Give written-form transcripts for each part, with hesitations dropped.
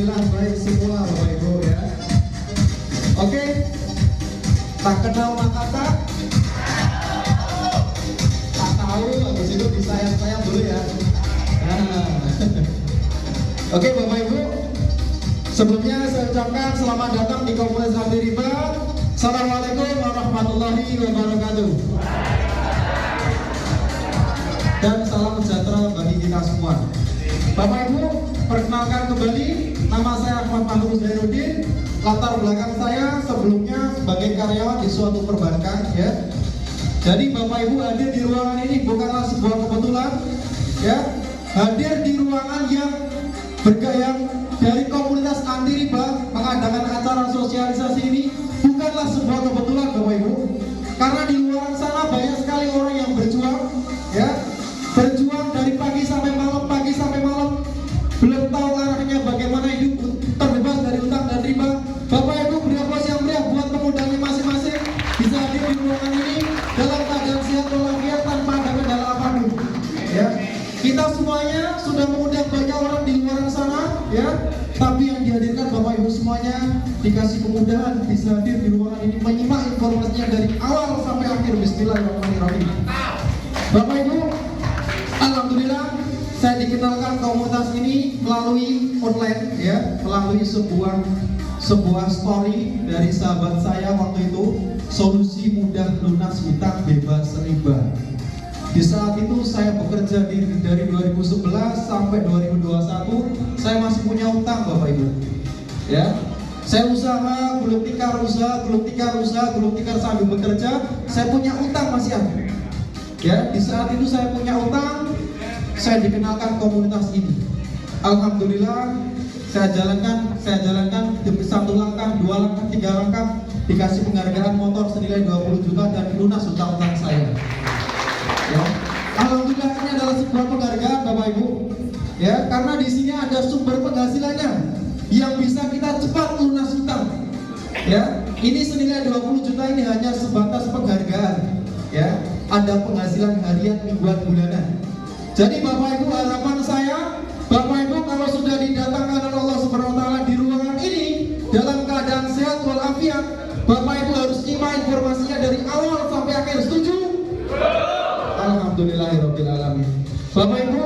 Alhamdulillah baik semua Bapak Ibu ya. Oke, tak kenal maka tak tahu, habis itu disayang-sayang dulu ya. Nah. Oke Bapak Ibu, sebelumnya saya ucapkan selamat datang di Komunitas Anti Riba. Assalamualaikum warahmatullahi wabarakatuh. Dan salam sejahtera bagi kita semua. Bapak Ibu, perkenalkan kembali, nama saya Ahmad Mahruz Zainuddin. Latar belakang saya sebelumnya sebagai karyawan di suatu perbankan ya. Jadi Bapak Ibu hadir di ruangan ini bukanlah sebuah kebetulan ya. Hadir di ruangan yang bergaya dari komunitas anti riba mengadakan acara sosialisasi ini bukanlah sebuah kebetulan Bapak Ibu. Karena di luar sana banyak sekali orang yang berjuang ya. Berjuang dari pagi sampai malam, belum tahu arahnya bagaimana hidup terbebas dari utang dan riba. Bapak Ibu beri aplaus yang meriah buat pemudanya masing-masing bisa hadir di ruangan ini dalam keadaan sehat walafiat tanpa ada kendala apapun. Ya, kita semuanya sudah mengundang banyak orang di luar sana, ya. Tapi yang dihadirkan Bapak Ibu semuanya dikasih kemudahan bisa hadir di ruangan ini menyimak informasinya dari awal sampai akhir. Bismillahirrahmanirrahim. Bapak Ibu, alhamdulillah saya dikenalkan komunitas ini melalui online ya, melalui sebuah story dari sahabat saya waktu itu, solusi mudah lunas hutang bebas riba. Di saat itu saya bekerja dari 2011 sampai 2021, saya masih punya utang Bapak Ibu. Ya. Saya usaha, gulung tikar sambil bekerja, saya punya utang masih ada. Ya, di saat itu saya punya utang, saya dikenalkan komunitas ini. Alhamdulillah saya jalankan demi satu langkah, dua langkah, tiga langkah, dikasih penghargaan motor senilai 20 juta dan lunas utang-utang saya. Ya. Alhamdulillah ini adalah sebuah penghargaan Bapak Ibu. Ya, karena di sini ada sumber penghasilannya yang bisa kita cepat lunas utang. Ya, ini senilai 20 juta ini hanya sebatas penghargaan. Ya, ada penghasilan harian, mingguan, bulanan. Jadi Bapak Ibu, harapan saya, Bapak Ibu kalau sudah didatangkan oleh Allah Subhanahu wa taala di ruangan ini dalam keadaan sehat walafiat, Bapak Ibu harus simak informasinya dari awal sampai akhir. Setuju? Alhamdulillahirabbil alamin. Bapak Ibu,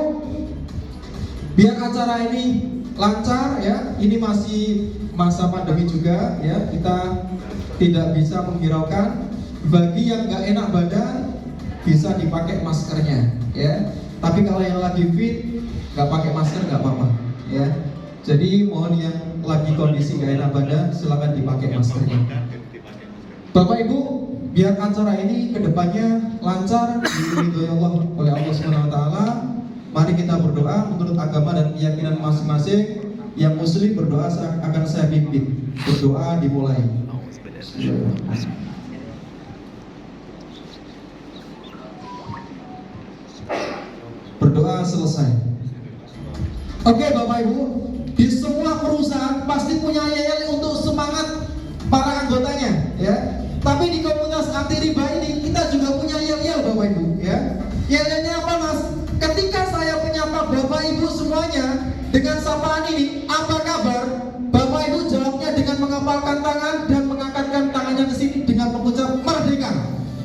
biar acara ini lancar ya, ini masih masa pandemi juga ya, kita tidak bisa menghiraukan. Bagi yang nggak enak badan bisa dipakai maskernya ya. Tapi kalau yang lagi fit nggak pakai masker nggak apa-apa ya. Jadi mohon yang lagi kondisi nggak enak badan silakan dipakai maskernya. Bapak Ibu, biar acara ini kedepannya lancar diridhoi Allah oleh Allah Subhanahu Wa Taala, mari kita berdoa menurut agama dan keyakinan masing-masing. Yang Muslim berdoa akan saya pimpin. Berdoa dimulai. Berdoa selesai. Oke Bapak Ibu, di semua perusahaan pasti punya yel untuk semangat para anggotanya ya. Tapi di komunitas anti riba ini kita juga punya yel Bapak Ibu ya. Yelnya apa Mas? Ketika saya menyapa Bapak Ibu semuanya dengan sapaan ini, apa kabar? Bapak Ibu jawabnya dengan mengepalkan tangan dan mengangkatkan tangannya ke sini dengan mengucap merdeka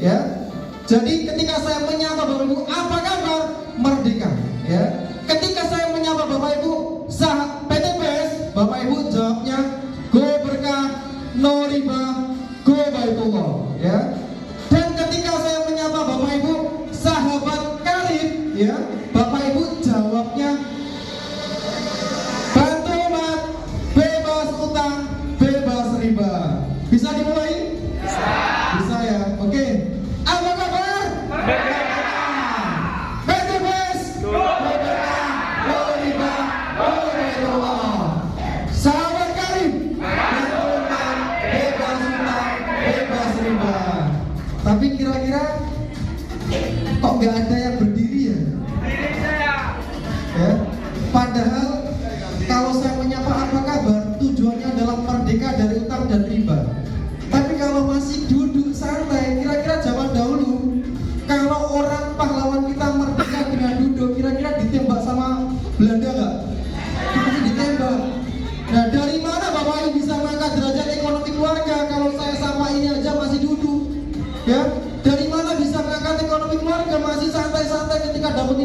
ya. Jadi ketika saya menyapa Bapak Ibu, apa kabar? Merdeka ya. Ketika saya menyapa Bapak Ibu sah PTPS, Bapak Ibu jawabnya go berkah, no riba, go baitullah ya. Dan ketika saya menyapa Bapak Ibu sahabat karib ya, Bapak Ibu jawabnya bantu umat, bebas utang, bebas riba. Bisa dimulai? Bisa ya. Oke. Apa kabar? PTPS, go berkah, no riba, go baitullah.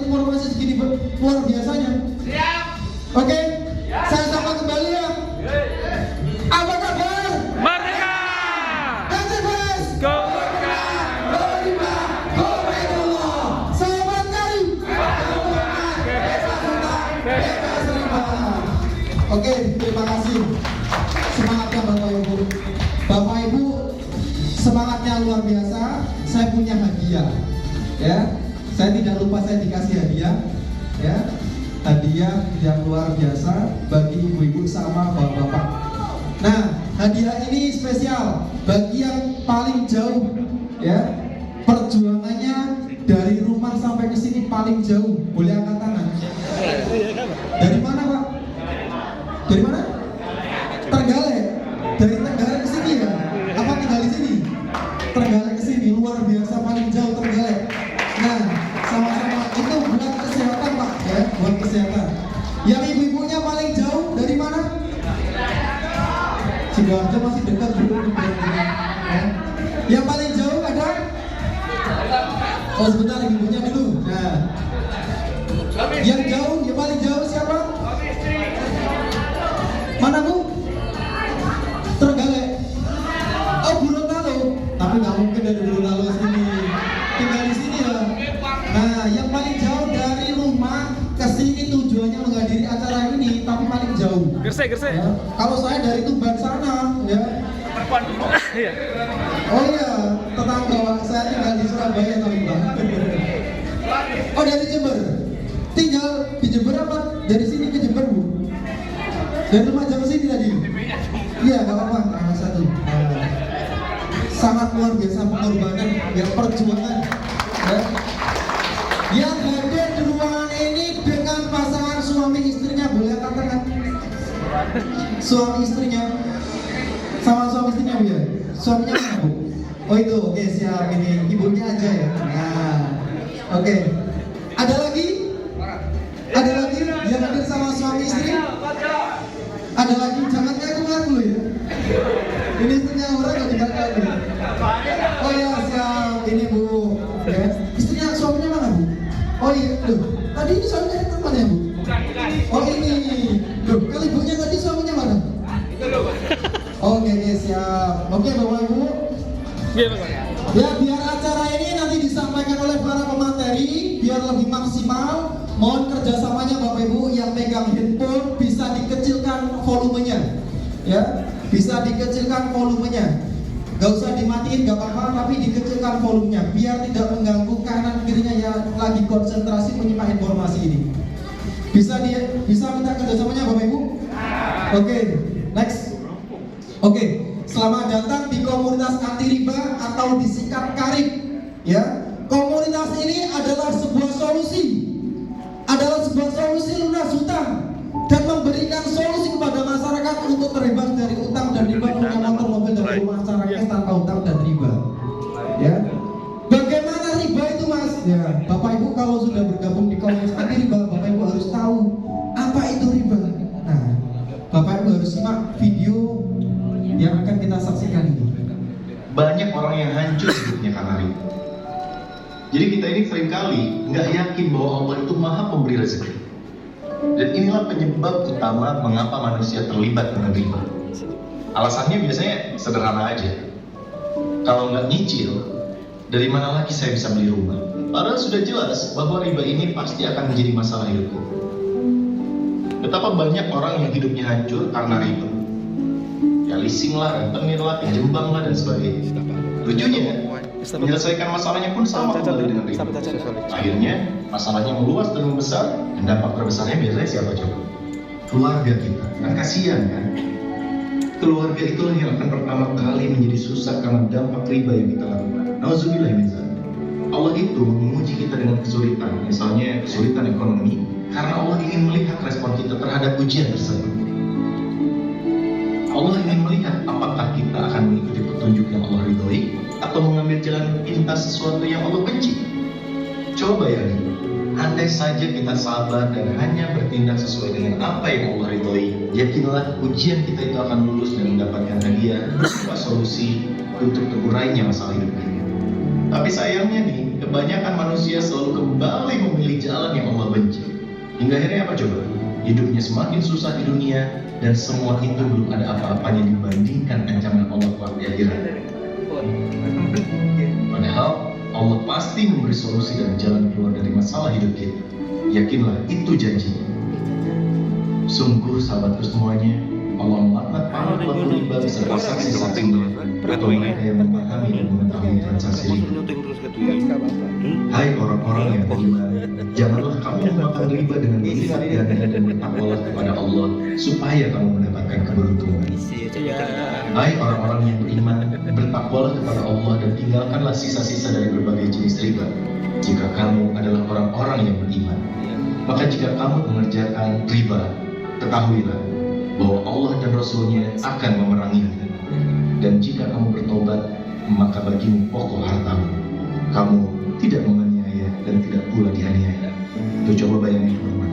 informasi segini luar biasanya. Siap. Oke, saya sapa kembali ya. Apa kabar? Merdeka! Kasih bos. Go Merdeka! Selamat kali. Oke, terima kasih. Semangatnya Bapak Ibu. Bapak Ibu, semangatnya luar biasa. Saya punya hadiah. Ya, saya tidak lupa saya dikasih hadiah. Ya, hadiah yang luar biasa bagi ibu-ibu sama bapak-bapak. Nah, hadiah ini spesial bagi yang paling jauh. Ya, perjuangannya dari rumah sampai ke sini paling jauh. Boleh angkat tangan. Dari mana Pak? Dari mana? Trenggalek. Dari Trenggalek ke sini ya? Apa tinggal di sini? Trenggalek ke sini luar biasa paling jauh Trenggalek. Nah, sama-sama itu buat kesehatan Pak ya, buat kesehatan. Yang ibu-ibunya paling jauh dari mana? Sidoarjo masih dekat dulu. Ya. Yang paling jauh ada? Oh sebentar ibunya dulu. Nah, yang jauh, yang paling jauh siapa? Mana Bu? Trenggalek. Oh Gorontalo. Tapi nggak mungkin dari Gorontalo sini. Tinggal di sini ya. Nah, yang paling jauh dari rumah ke sini tujuannya menghadiri acara ini, tapi paling jauh. Gersek. Ya. Kalau saya dari Tuban sana, ya. Iya. Oh iya, tetangga saya tinggal di Surabaya tapi Bang. Oh dari Jember. Tinggal di Jember apa? Dari sini ke Jember Bu? Dari rumah jam sini tadi? Iya, nggak apa-apa. Nah, satu. Sangat luar biasa pengorbanan, ya perjuangan. Ya. Yang hadir di ruangan ini dengan pasangan suami istrinya, boleh katakan? Suami istrinya, sama suami istrinya Bu ya? Suaminya mana Bu? Oh itu, oke siap ini ibunya aja ya. Nah, oke. Ada lagi? Ada lagi yang hadir sama suami istri? Ada lagi, jangan ngaku-ngaku ya. Ini istrinya orang nggak ngaku. Oh ya siap, ini Bu. Ya. Istrinya suaminya mana Bu? Oh iya, loh. Tadi ini suaminya teman ya Bu? Oh ini, loh. Kalau ibunya tadi suaminya mana? Oke, siap. Oke Bapak Ibu. Ya biar acara ini nanti disampaikan oleh para pemateri biar lebih maksimal. Mohon kerjasamanya Bapak Ibu yang pegang handphone bisa dikecilkan volumenya, ya bisa dikecilkan volumenya. Gak usah dimatiin gak apa-apa tapi dikecilkan volumenya biar tidak mengganggu kanan kirinya yang lagi konsentrasi menyimak informasi ini. Bisa minta kerjasamanya Bapak Ibu? Oke, next. Oke, selamat datang di komunitas anti riba atau disingkat KARIB. Ya, komunitas ini adalah sebuah solusi lunas hutang dan memberikan solusi kepada masyarakat untuk terbebas dari utang dan riba, punya motor, mobil dan rumah secara cash tanpa utang dan riba. Ya, bagaimana riba itu Mas? Ya, Bapak Ibu kalau sudah bergabung di komunitas anti riba, Bapak Ibu harus tahu apa itu riba. Nah, Bapak Ibu harus simak video yang akan kita saksikan ini. Banyak orang yang hancur hidupnya karena riba. Jadi kita ini seringkali nggak yakin bahwa Allah itu maha pemberi rezeki. Dan inilah penyebab utama mengapa manusia terlibat dengan riba. Alasannya biasanya sederhana aja. Kalau nggak nyicil, dari mana lagi saya bisa beli rumah? Padahal sudah jelas bahwa riba ini pasti akan menjadi masalah hidupku. Betapa banyak orang yang hidupnya hancur karena riba. Ya leasing lah, rentenir lah, pinjam bank lah dan sebagainya. Lucunya, menyelesaikan masalahnya pun sama kembali dengan riba. Akhirnya masalahnya meluas dan membesar, dan dampak terbesarnya biasanya siapa coba? Keluarga kita. Kan kasihan kan? Keluarga itulah yang akan pertama kali menjadi susah karena dampak riba yang kita lakukan. Nauzubillah min dzalik. Allah itu menguji kita dengan kesulitan, misalnya kesulitan ekonomi, karena Allah ingin melihat respon kita terhadap ujian tersebut. Allah ingin melihat apakah kita akan mengikuti petunjuk yang Allah ridhoi atau mengambil jalan pintas sesuatu yang Allah benci. Coba bayangin, andai saja kita sabar dan hanya bertindak sesuai dengan apa yang Allah ridhoi, yakinlah ujian kita itu akan lulus dan mendapatkan hadiah berupa solusi untuk terurainya masalah hidup kita. Tapi sayangnya nih, kebanyakan manusia selalu kembali memilih jalan yang Allah benci. Hingga akhirnya apa coba? Hidupnya semakin susah di dunia, dan semua itu belum ada apa-apanya dibandingkan ancaman Allah di akhirat. Padahal Allah pasti memberi solusi dan jalan keluar dari masalah hidup kita. Yakinlah, itu janjinya. Sungguh sahabatku semuanya, Allah melaknat para pelaku riba beserta saksi-saksinya atau mereka yang memahami dan mengetahui transaksi riba. Hai orang-orang yang beriman, janganlah kamu memakan riba dengan berlipat ganda dan bertakwalah kepada Allah supaya kamu mendapatkan keberuntungan. Hai orang-orang yang beriman, bertakwalah kepada Allah dan tinggalkanlah sisa-sisa dari berbagai jenis riba. Jika kamu adalah orang-orang yang beriman, maka jika kamu mengerjakan riba, ketahuilah bahwa Allah dan Rasul-Nya akan memeranginya. Dan jika kamu bertobat, maka bagimu pokok hartamu. Kamu tidak menganiaya dan tidak pula dianiaya. Tuh coba bayangin teman-teman,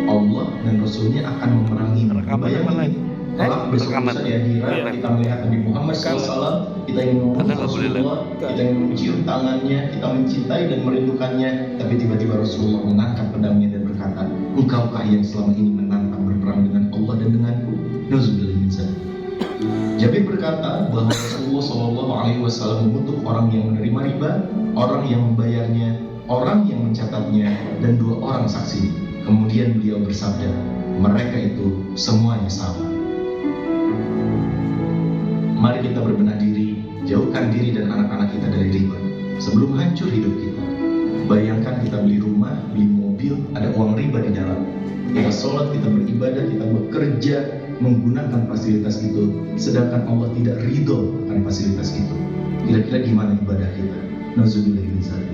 Allah dan Rasul-Nya akan memerangi. Bayangin kalau besok lusa di akhirat kita melihat Nabi Muhammad SAW, kita ingin memeluk Rasulullah, kita ingin mencium tangannya, kita mencintai dan merindukannya, tapi tiba-tiba Rasulullah mengangkat pedangnya dan berkata, engkaukah yang selama ini menantang berperang dengan Allah dan denganku? Nauzubillah min dzalik. Jabir berkata bahwa Rasulullah SAW mengutuk orang yang menerima riba, orang yang membayarnya, orang yang mencatatnya, dan 2 orang saksi. Kemudian beliau bersabda, mereka itu semuanya sama. Mari kita berbenah diri, jauhkan diri dan anak-anak kita dari riba sebelum hancur hidup kita. Bayangkan kita beli rumah, beli mobil, ada uang riba di dalam. Kita sholat, kita beribadah, kita bekerja menggunakan fasilitas itu, sedangkan Allah tidak ridho akan fasilitas itu. Kira-kira gimana ibadah kita? Nauzubillah min dzalik.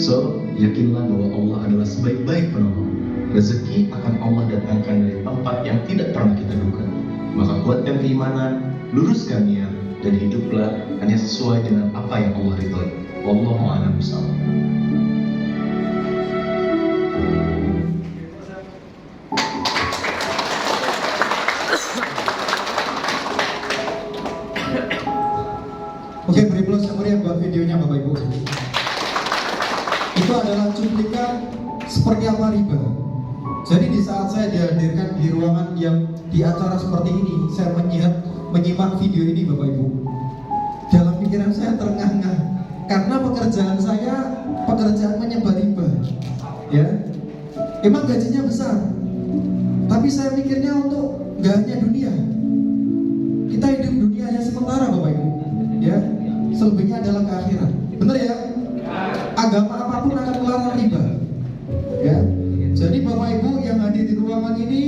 So, yakinlah bahwa Allah adalah sebaik-baik penolong. Rezeki akan Allah datangkan dari tempat yang tidak pernah kita duga. Maka kuatkan keimanan, luruskan niat, dan hiduplah hanya sesuai dengan apa yang Allah ridhoi. Wallahu a'lam bishawab. Oke, beri plus yang meriah buat videonya Bapak Ibu. Itu adalah cuplikan seperti apa riba. Jadi di saat saya dihadirkan di ruangan yang di acara seperti ini, saya menyimak video ini Bapak Ibu. Dalam pikiran saya terengah-engah karena pekerjaan saya pekerjaan menyebar riba. Ya, emang gajinya besar, tapi saya mikirnya untuk nggak hanya dunia. Kita hidup dunia hanya sementara Bapak Ibu. Ya, selebihnya adalah ke akhirat. Benar ya? Agama apapun akan melarang riba. Ya. Jadi Bapak Ibu yang hadir di ruangan ini,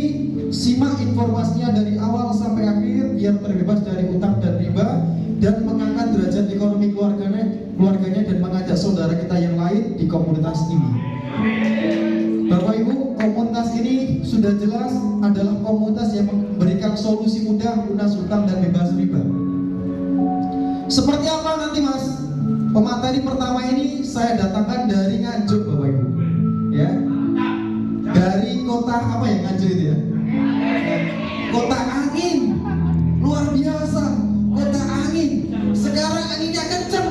simak informasinya dari awal sampai akhir biar terbebas dari utang dan riba dan mengangkat derajat ekonomi keluarganya dan mengajak saudara kita yang lain di komunitas ini. Bapak Ibu, komunitas ini sudah jelas adalah komunitas yang memberikan solusi mudah lunas utang dan bebas riba. Seperti apa nanti Mas? Pemateri pertama ini saya datangkan dari Nganjuk Bapak Ibu. Ya. Dari kota apa ya Nganjuk itu ya? Kota angin. Luar biasa. Kota angin. Sekarang anginnya kenceng.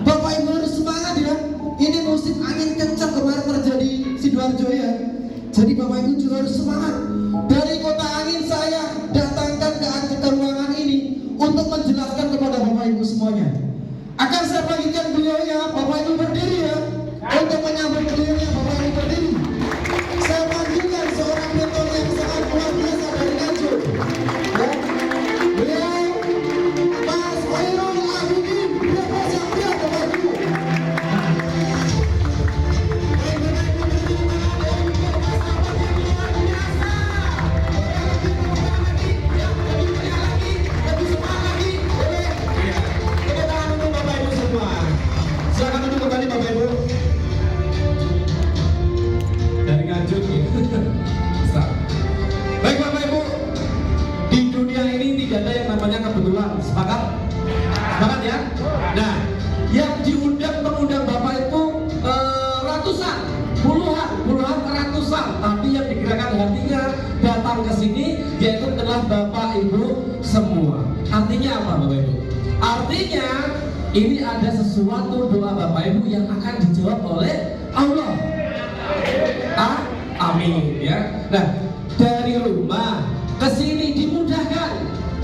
Bapak Ibu harus semangat ya. Ini musim angin kenceng kemarin terjadi Sidoarjo ya. Jadi Bapak Ibu juga harus semangat. Dari kota angin saya datangkan ke ruangan ini untuk menjelaskan kepada Bapak Ibu semuanya. Akan saya bagikan beliaunya, Bapak Ibu berdiri ya. Untuk menyambut beliaunya, Bapak Ibu berdiri. Saya panggilkan seorang mentor yang sangat luar biasa dari Nganjuk. Ya. Beliau Mas Khairul Abidin. Beliau siap Bapak Ibu. Silakan duduk kembali Bapak Ibu. Dari Nganjuk ya. Baik Bapak Ibu, di dunia ini tidak ada yang namanya kebetulan. Sepakat? Sepakat ya? Nah, yang diundang pengundang Bapak Ibu ratusan, puluhan ratusan, tapi yang digerakkan hatinya datang ke sini yaitu adalah Bapak Ibu semua. Artinya apa Bapak Ibu? Artinya ini ada sesuatu doa Bapak Ibu yang akan dijawab oleh Allah. Amin ya. Nah, dari rumah ke sini dimudahkan,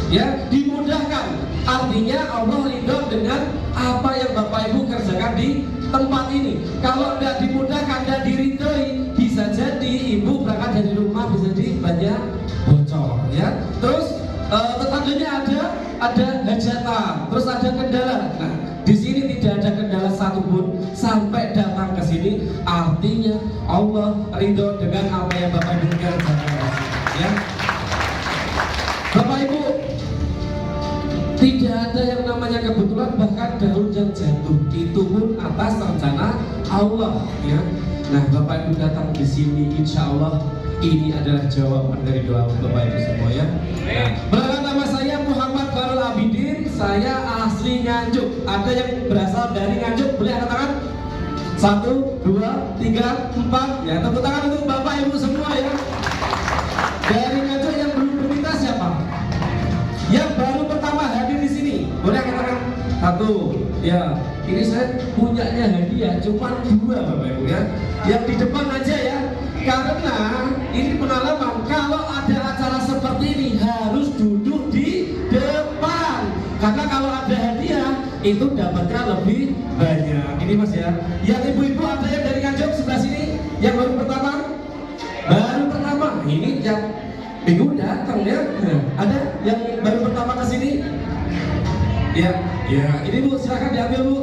ya, dimudahkan. Artinya Allah ridho dengan apa yang Bapak Ibu kerjakan di tempat ini. Kalau tidak dimudahkan dan diridhoi, bisa jadi ibu berangkat dari rumah bisa jadi banyak bocor, ya. Terus tetangganya ada hajatan, terus ada kendala. Nah, di sini tidak ada kendala satupun sampai datang ke sini. Artinya Allah ridho dengan apa yang Bapak Ibu kerjakan, ya. Bapak Ibu, tidak ada yang namanya kebetulan, bahkan daun yang jatuh itu pun atas rencana Allah, ya. Nah, Bapak Ibu datang di sini, insya Allah ini adalah jawaban dari doa Bapak Ibu semua, ya. Nah, belakang nama saya Muhammad Barul Abidin, saya asli Nganjuk. Ada yang berasal dari Nganjuk, boleh angkat tangan? 1, 2, 3, 4, ya. Tepuk tangan untuk Bapak Ibu semua, ya. Dari Nganjuk yang belum berminta siapa? Yang baru pertama hadir di sini, boleh angkat tangan? 1, ya. Ini saya punyanya hadiah, cuma 2 Bapak Ibu, ya. Yang di depan aja, ya. Karena ini pengalaman, kalau ada acara seperti ini harus duduk di depan. Karena kalau ada hadiah itu dapatnya lebih banyak. Ini Mas, ya. Yang ibu-ibu ada yang dari Nganjuk sebelah sini, yang baru pertama? Baru pertama. Ini yang minggu datang, ya. Nah, ada yang baru pertama ke sini? Ya, ya. Ini Bu, silakan diambil Bu.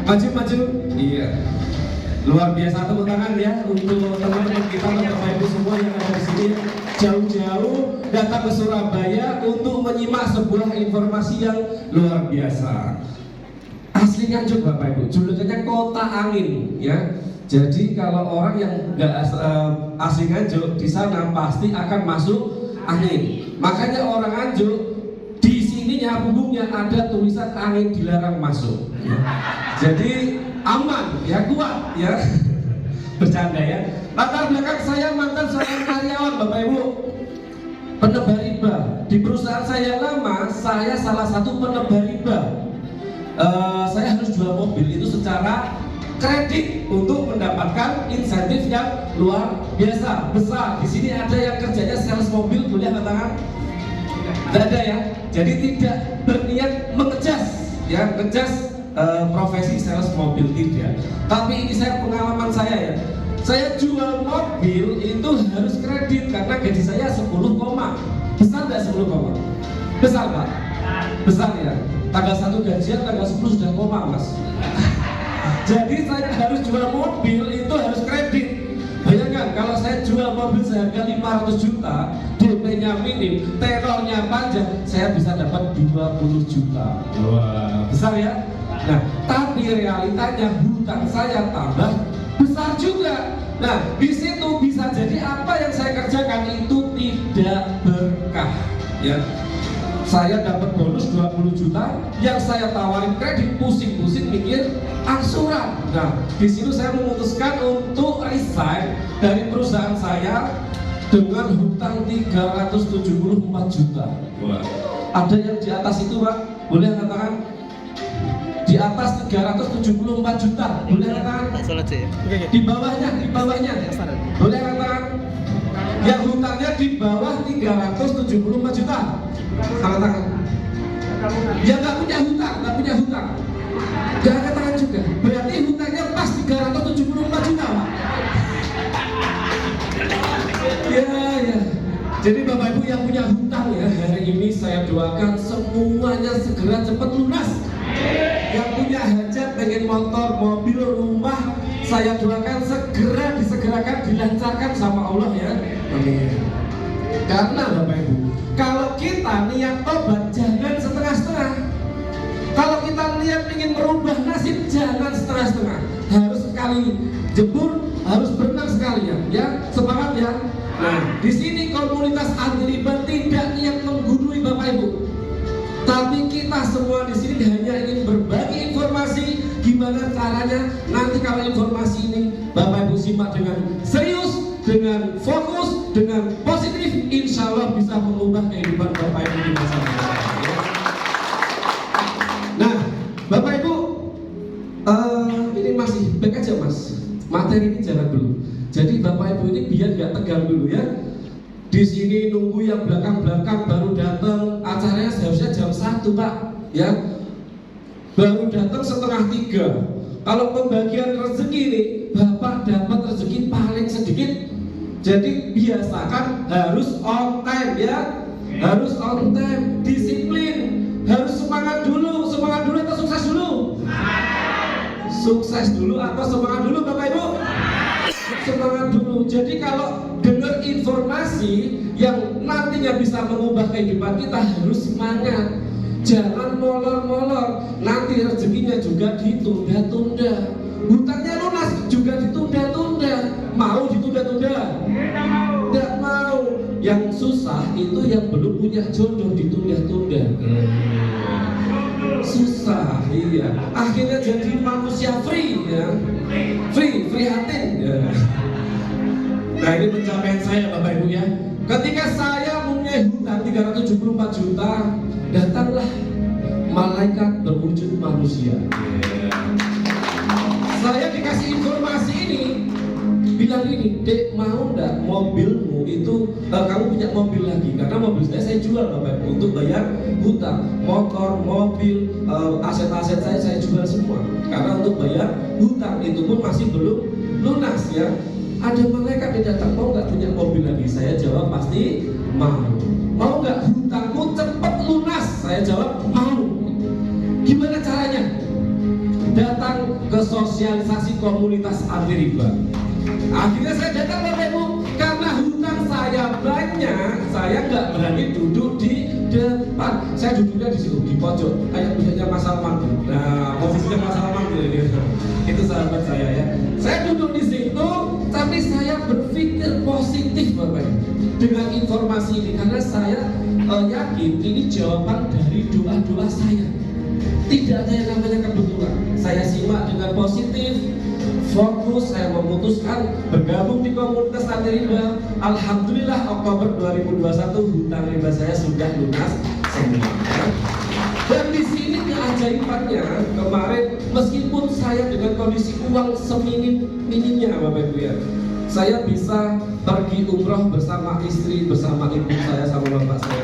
Maju. Iya. Luar biasa, tepuk tangan ya untuk teman-teman kita, Bapak Ibu semua yang ada di sini jauh-jauh datang ke Surabaya untuk menyimak sebuah informasi yang luar biasa. Asli Nganjuk Bapak Ibu, julukannya Kota Angin, ya. Jadi kalau orang yang nggak asli Nganjuk di sana pasti akan masuk angin. Makanya orang Nganjuk di sininya punggungnya ada tulisan angin dilarang masuk. Ya. Jadi aman, ya, kuat, ya. Bercanda, ya. Latar belakang saya mantan seorang karyawan Bapak Ibu, penebar riba. Di perusahaan saya yang lama, saya salah satu penebar riba. Saya harus jual mobil itu secara kredit untuk mendapatkan insentif yang luar biasa besar. Di sini ada yang kerjanya sales mobil, boleh angkat tangan? Tidak ada, ya. Jadi tidak berniat mengejas, ya, mengejas profesi sales mobil, tidak. Tapi ini saya pengalaman saya, ya. Saya jual mobil itu harus kredit karena gaji saya 10 koma. Besar nggak 10 koma? Besar Pak? Besar, ya. Tanggal 1 gajian, tanggal 10 sudah koma, Mas. Jadi saya harus jual mobil itu harus kredit. Bayangkan kalau saya jual mobil seharga 500 juta, DP-nya minim, tenornya panjang, saya bisa dapat 20 juta. Wah, besar, ya. Nah, tapi realitanya hutang saya tambah besar juga. Nah, di situ bisa jadi apa yang saya kerjakan itu tidak berkah, ya. Saya dapat bonus 20 juta, yang saya tawarin kredit pusing-pusing mikir angsuran. Nah, di situ saya memutuskan untuk resign dari perusahaan saya dengan hutang 374 juta. Wah. Ada yang di atas itu, Pak? Boleh katakan? Di atas 374 juta, boleh katakan? Di bawahnya, boleh katakan? Yang hutangnya di bawah 374 juta, angkat tangan. Yang nggak punya hutang, nggak angkat tangan juga. Berarti hutangnya pas 374 juta, Pak. Ya. Jadi Bapak Ibu yang punya hutang, ya, hari ini saya doakan semuanya segera cepat lunas. Yang punya hajat pengen motor, mobil, rumah, saya doakan segera disegerakan, dilancarkan sama Allah, ya. Amin. Karena Bapak Ibu, kalau kita niat tobat jangan setengah-setengah. Kalau kita niat ingin merubah nasib jangan setengah-setengah. Harus sekali jebur, harus berenang sekalian, ya. Semangat, ya. Nah, di sini komunitas anti riba tidak niat menggurui Bapak Ibu. Tapi kita semua di sini hanya ingin berbagi informasi gimana caranya. Nanti kalau informasi ini Bapak Ibu simak dengan serius, dengan fokus, dengan positif, insya Allah bisa mengubah kehidupan Bapak Ibu di masa depan. Di sini nunggu yang belakang-belakang baru datang, acaranya seharusnya jam 1 Pak, ya. Baru datang setengah 3. Kalau pembagian rezeki nih, Bapak dapat rezeki paling sedikit. Jadi biasakan harus on time ya, harus on time, disiplin, harus semangat dulu atau sukses dulu? Sukses dulu atau semangat dulu Bapak Ibu? Semangat dulu. Jadi kalau dengar informasi yang nantinya bisa mengubah kehidupan kita, harus semangat. Jangan molor-molor, nanti rezekinya juga ditunda-tunda. Hutangnya lunas juga ditunda-tunda. Mau ditunda-tunda? Tidak mau. Yang susah itu yang belum punya jodoh ditunda-tunda. Susah, iya. Akhirnya jadi manusia free ya. Free hatin ya. Nah ini pencapaian saya Bapak Ibu ya. Ketika saya mempunyai hutang 374 juta, datanglah malaikat berwujud manusia. Saya dikasih informasi ini, bilang ini, Dek, mau nggak mobilmu itu kamu punya mobil lagi? Karena mobil saya jual Bapak Ibu untuk bayar hutang, motor, mobil, aset-aset saya jual semua. Karena untuk bayar hutang itu pun masih belum lunas ya. Ada malaikat yang datang, mau nggak punya mobil lagi? Saya jawab pasti mau. Mau nggak hutangmu cepat lunas? Saya jawab mau. Gimana caranya? Datang ke sosialisasi komunitas anti riba. Akhirnya saya datang Bapak Ibu, karena hutang saya banyak, saya nggak berani duduk di depan. Saya duduknya di situ, di pojok, kayak punyanya Mas Salman. Nah, posisinya Mas Salman itu sahabat saya ya. Saya duduk di situ, tapi saya berpikir positif Bapak Ibu dengan informasi ini, karena saya yakin ini jawaban dari doa-doa saya. Tidak ada yang namanya kebetulan. Saya simak dengan positif, fokus, saya memutuskan bergabung di komunitas anti riba. Alhamdulillah Oktober 2021 hutang riba saya sudah lunas semua. Dan di sini keajaibannya, kemarin meskipun saya dengan kondisi uang seminim-minimnya Bapak Ibu ya, saya bisa pergi umroh bersama istri, bersama ibu saya, sama bapak saya.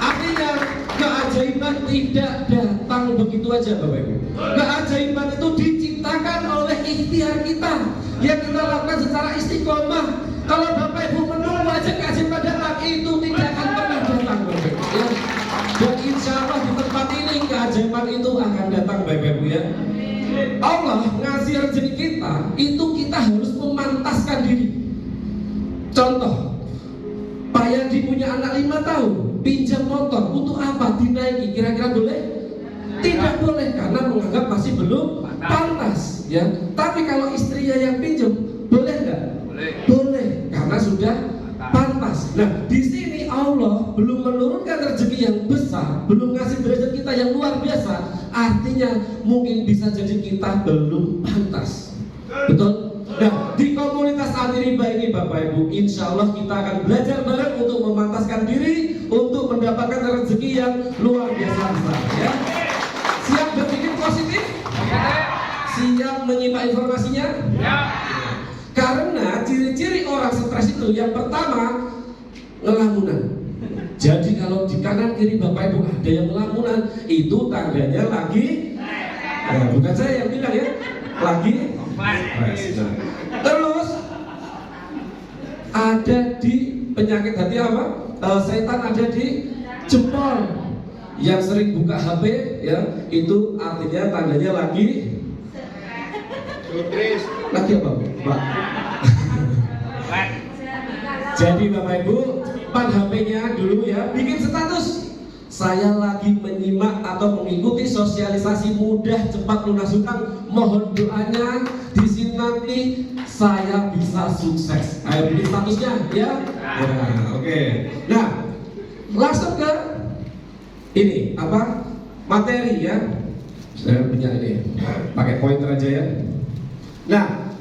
Artinya keajaiban tidak datang begitu aja Bapak Ibu. Keajaiban itu diciptakan oleh ikhtiar kita yang kita lakukan secara istiqomah. Kalau Bapak Ibu menunggu aja keajaiban datang, itu tidak akan pernah datang Bapak Ibu ya. Dan insya Allah di tempat ini keajaiban itu akan datang Bapak Ibu ya. Allah ngasih rezeki kita, itu kita harus memantaskan diri. Contoh, Pak Yadi punya anak 5 tahun, pinjam motor, untuk apa dinaiki? Kira-kira boleh? Tidak boleh, karena menganggap masih belum pantas ya. Tapi kalau istrinya yang pinjam, boleh nggak? Boleh, karena sudah pantas. Nah, di sini Allah belum menurunkan rezeki yang besar, belum ngasih derajat kita yang luar biasa. Artinya mungkin bisa jadi kita belum pantas. Betul? Nah, di komunitas anti riba ini Bapak Ibu, insya Allah kita akan belajar bareng untuk memantaskan diri untuk mendapatkan rezeki yang luar biasa besar ya. Siap berpikir positif? Siap menyimak informasinya? Ya. Karena ciri-ciri orang stres itu yang pertama, ngelamunan. Jadi kalau di kanan kiri Bapak Ibu ada yang ngelamunan, itu tandanya lagi, bukan saya yang bilang ya, lagi stres. Terus ada di penyakit hati apa? Setan ada di jempol. Yang sering buka HP ya, itu artinya tandanya lagi apa Pak? Jadi Bapak Ibu, pan HP-nya dulu ya, bikin status. Saya lagi menyimak atau mengikuti sosialisasi mudah cepat lunas hutang. Mohon doanya, di sini nanti saya bisa sukses. Ayo bikin statusnya ya. Nah, oke. Nah, langsung ke ini apa? Materi ya. Saya punya ini. Pakai pointer aja ya. Nah,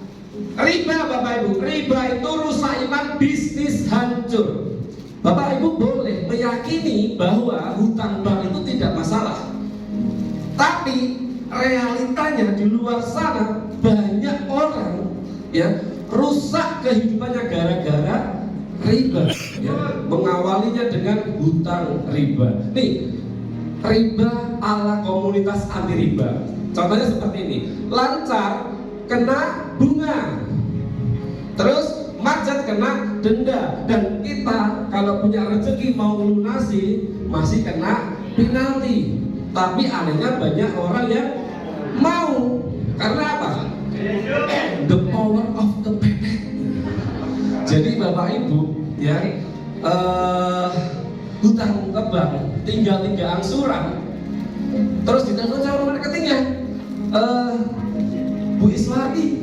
riba Bapak Ibu, riba itu rusak iman, bisnis hancur. Bapak Ibu boleh meyakini bahwa hutang bank itu tidak masalah, tapi realitanya di luar sana banyak orang ya rusak kehidupannya gara-gara riba, ya. Mengawalinya dengan hutang riba. Nih, riba ala komunitas anti riba. Contohnya seperti ini, lancar kena bunga, terus macet kena denda, dan kita kalau punya rezeki mau lunasi masih kena penalti. Tapi anehnya banyak orang yang mau, karena apa? The power of the pepet. Jadi Bapak Ibu, ya, hutang tebang tinggal 3 angsuran, terus ditelepon sama marketingnya, Bu Iswati,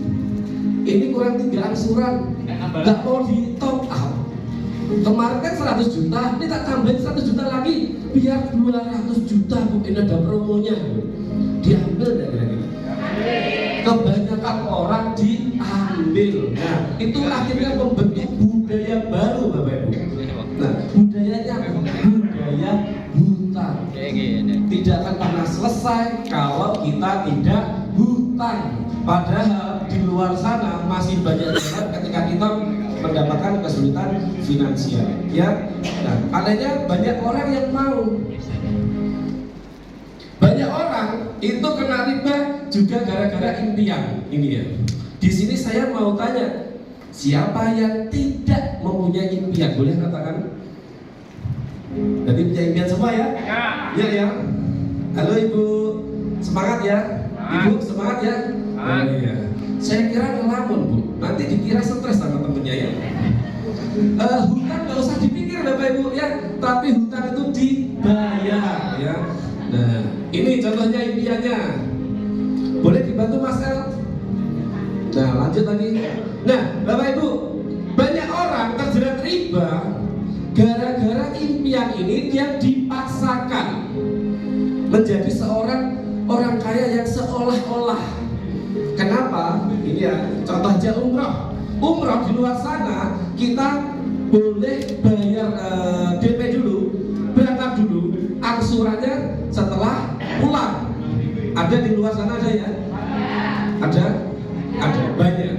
ini kurang 3 angsuran, nggak mau di top up. Kemarin kan 100 juta, ini tak tambahin 100 juta lagi, biar 200 juta Bu, ini ada promonya. Diambil nggak kira-kira? Kebanyakan orang diambil. Nah, itu akhirnya membentuk budaya baru, Bapak Ibu. Nah, budayanya apa? Budaya hutang. Tidak akan pernah selesai kalau kita tidak hutang. Padahal di luar sana masih banyak orang ketika kita mendapatkan kesulitan finansial, ya. Nah, adanya banyak orang yang mau. Banyak orang itu kena riba juga gara-gara impian. Ini ya. Di sini saya mau tanya, siapa yang tidak mempunyai impian? Boleh katakan? Jadi punya impian semua ya? Ya ya. Halo Ibu, semangat ya. Ibu semangat ya. Oh iya. Saya kira ngelamun Bu, nanti dikira stres sama temennya ya. Hutang nggak usah dipikir Bapak Ibu ya, tapi hutang itu dibayar ya. Nah, ini contohnya impiannya. Boleh dibantu Mas El? Nah, lanjut lagi. Nah, Bapak Ibu, banyak orang terjerat riba gara-gara impian ini dia dipaksakan menjadi seorang orang kaya yang seolah-olah. Kenapa? Ini ya, contoh aja umroh. Umroh di luar sana kita boleh bayar DP dulu, berangkat dulu, angsurannya setelah pulang. Ada di luar sana ada ya? Ada banyak.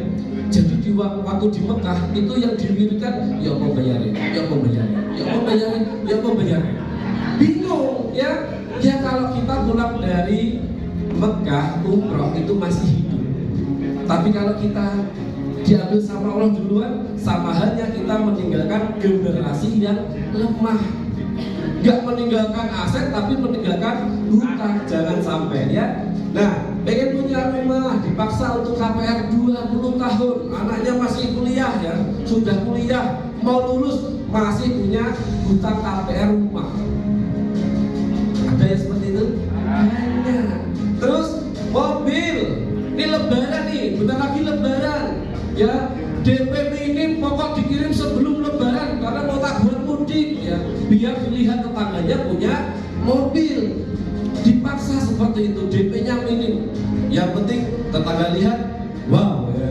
Jadi di waktu di Mekah itu yang diwirikan, ya mau bayarin, ya mau bayarin, ya mau bayarin, ya mau bayarin. Bingung ya? Ya kalau kita pulang dari Mekah umroh itu masih hidup. Tapi kalau kita diambil sama Allah duluan, sama halnya kita meninggalkan generasi yang lemah. Gak meninggalkan aset tapi meninggalkan hutang, jangan sampai ya. Nah, pengen punya rumah dipaksa untuk KPR 20 tahun, anaknya masih kuliah ya, sudah kuliah mau lulus masih punya hutang KPR rumah. Ada yang seperti itu? Banyak. Terus mobil, ini lebaran nih, bentar lagi lebaran ya, DP minim pokok dikirim sebelum lebaran karena mau takburan mudik ya, biar dilihat tetangganya punya mobil, dipaksa seperti itu, DP-nya minim, yang penting tetangga lihat, wow ya,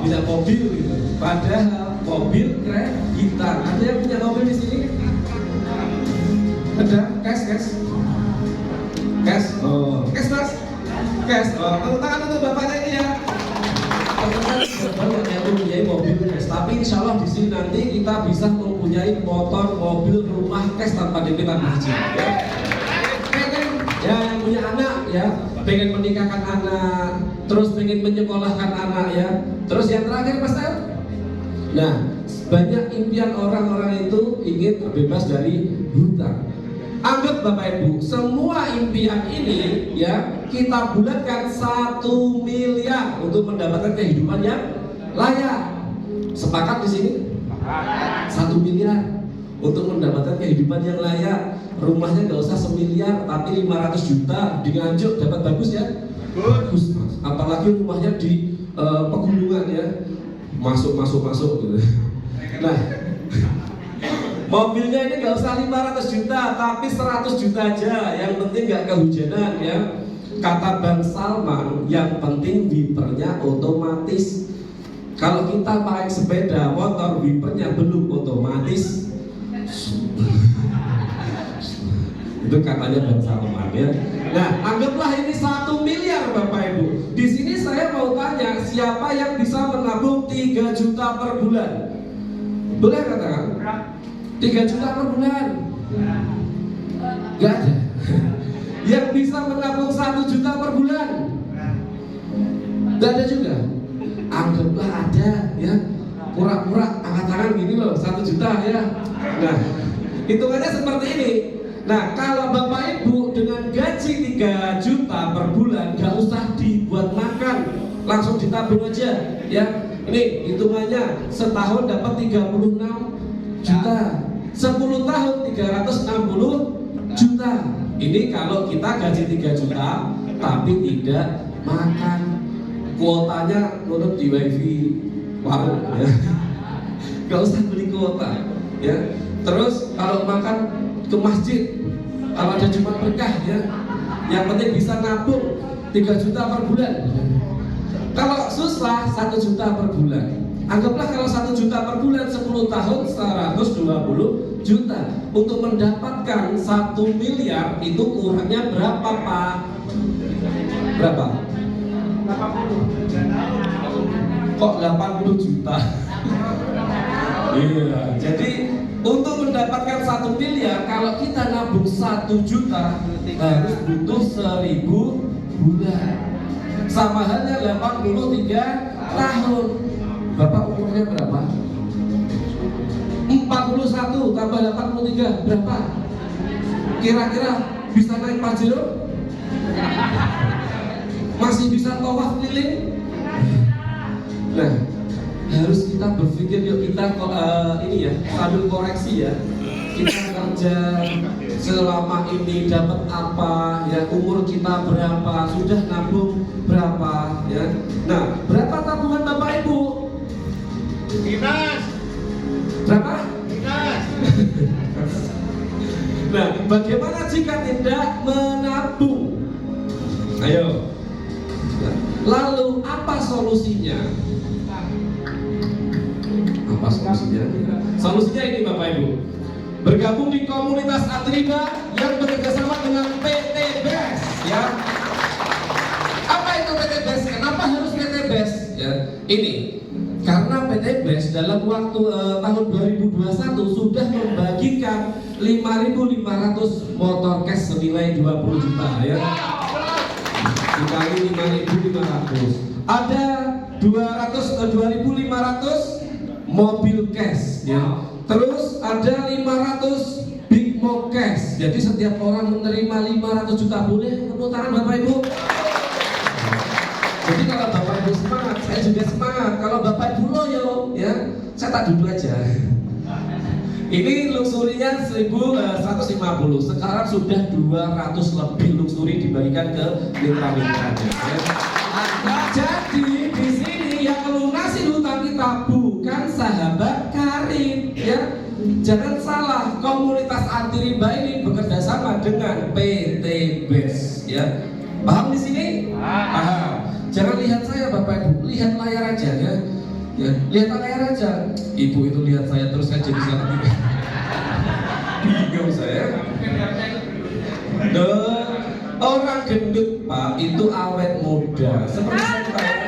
punya mobil gitu. Padahal mobil kreditan. Ada yang punya mobil di sini? Ada? Cash? Oh, cash Mas? Cash. Oh, tepuk tangan untuk bapaknya ini ya. Banyak yang mempunyai mobil cash, tapi insya Allah di sini nanti kita bisa mempunyai motor, mobil, rumah cash tanpa DP tanpa cicil. Ya, yang punya anak ya, pengen menikahkan anak, terus pengen menyekolahkan anak ya. Terus yang terakhir Mas El. Nah, banyak impian orang-orang itu ingin terbebas dari hutang. Anggap Bapak Ibu, semua impian ini ya kita bulatkan 1 miliar untuk mendapatkan kehidupan yang layak. Sepakat di sini? 1 miliar untuk mendapatkan kehidupan yang layak. Rumahnya nggak usah 1 miliar, tapi 500 juta di Nganjuk dapat bagus ya? Bagus Mas. Apalagi rumahnya di pegunungan ya, masuk gitu. Nah, mobilnya ini nggak usah 500 juta, tapi 100 juta aja. Yang penting nggak kehujanan ya. Kata Bang Salman, yang penting wipernya otomatis. Kalau kita pakai sepeda motor, wipernya belum otomatis. Itu katanya Bang Salman ya. Nah, anggaplah ini 1 miliar Bapak Ibu. Di sini saya mau tanya, siapa yang bisa menabung 3 juta per bulan? Boleh katakan? 3 juta per bulan? Gak ada. Yang bisa menabung 1 juta per bulan? Gak ada juga. Anggaplah ada ya, pura-pura angkat tangan gini loh, 1 juta ya. Nah, hitungannya seperti ini. Nah, kalau Bapak Ibu dengan gaji 3 juta per bulan, gak usah dibuat makan, langsung ditabung aja ya. Ini hitungannya setahun dapat 36 juta, 10 tahun 360 juta. Ini kalau kita gaji 3 juta tapi tidak makan, kuotanya nurut di wifi warung ya. Gak usah beli kuota ya. Terus kalau makan ke masjid, kalau ada Jumat berkah ya, yang penting bisa nabung 3 juta per bulan. Kalau susah 1 juta per bulan. Anggaplah kalau 1 juta per bulan 10 tahun 120 juta. Untuk mendapatkan 1 miliar itu kurangnya berapa Pak? Berapa? 80. Kok 80 juta? Iya, jadi untuk mendapatkan 1 miliar, kalau kita nabung 1 juta harus butuh 1000 bulan. Sama halnya 83 tahun. Bapak umurnya berapa? 41 tambah 83 berapa? Kira-kira bisa naik Pajero? Masih bisa tawaf keliling? Nah, harus kita berpikir yuk kita ini ya, sambil koreksi ya. Kita kerja selama ini dapat apa ya, umur kita berapa, sudah nabung berapa ya. Nah, berapa tabungan Bapak Ibu? Dinas. Berapa? Dinas. Nah, bagaimana jika tidak menabung? Ayo. Lalu apa solusinya? Apa solusinya? Solusinya ini Bapak Ibu, bergabung di komunitas Atriba yang bekerjasama dengan PT BES ya. Apa itu PT BES? Kenapa harus PT BES? Ya, ini karena PT BES dalam waktu tahun 2021 sudah membagikan 5.500 motor cash senilai 20 juta ya. Dikali 5.500 ada 2.500 mobil cash ya. Terus ada 500 big mo cash. Jadi setiap orang menerima 500 juta. Boleh tepuk tangan Bapak Ibu. Jadi kalau Bapak Ibu semangat, saya juga semangat. Kalau Bapak Ibu loyo ya, saya tak duduk aja. Ini luxurinya 1.150. Sekarang sudah 200 lebih luxury dibagikan ke mitra-mitranya ya. Jadi di sini yang melunasi hutang kita bukan sahabat karib ya. Jangan salah, komunitas Atriba ini bekerja sama dengan PT BES ya. Paham di sini? Paham. Jangan lihat saya Bapak Ibu, lihat layar aja ya. Ya, lihat layar aja. Ibu itu lihat saya terus saya jadi sangat bingung saya. Orang gendut Pak itu awet muda. Seperti saya katakan.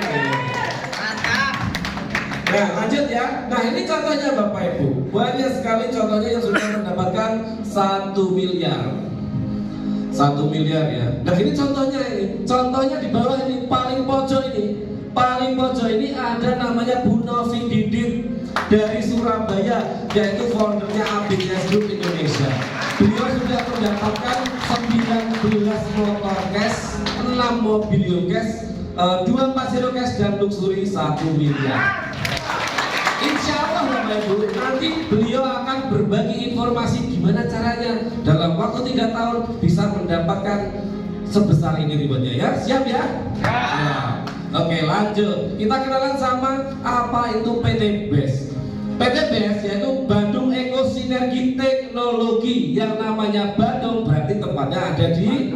Nah lanjut ya. Nah ini contohnya Bapak Ibu. Banyak sekali contohnya yang sudah mendapatkan 1 miliar. 1 miliar ya. Nah ini contohnya ini. Contohnya di bawah ini paling pojok ini. Paling pojok ini ada namanya Bu Novi Didit dari Surabaya, yaitu foundernya ABS Group Indonesia. Beliau sudah mendapatkan 19 motor cash, 6 mobil cash, 2 Pajero cash dan luxury 1 miliar. Insya Allah Bapak Ibu, nanti beliau akan berbagi informasi gimana caranya dalam waktu 3 tahun bisa mendapatkan sebesar ini ribetnya ya. Siap ya? Ya. Oke lanjut, kita kenalan sama apa itu PT BES. PT BES yaitu Bandung Eko Sinergi Teknologi. Yang namanya Bandung berarti tempatnya ada di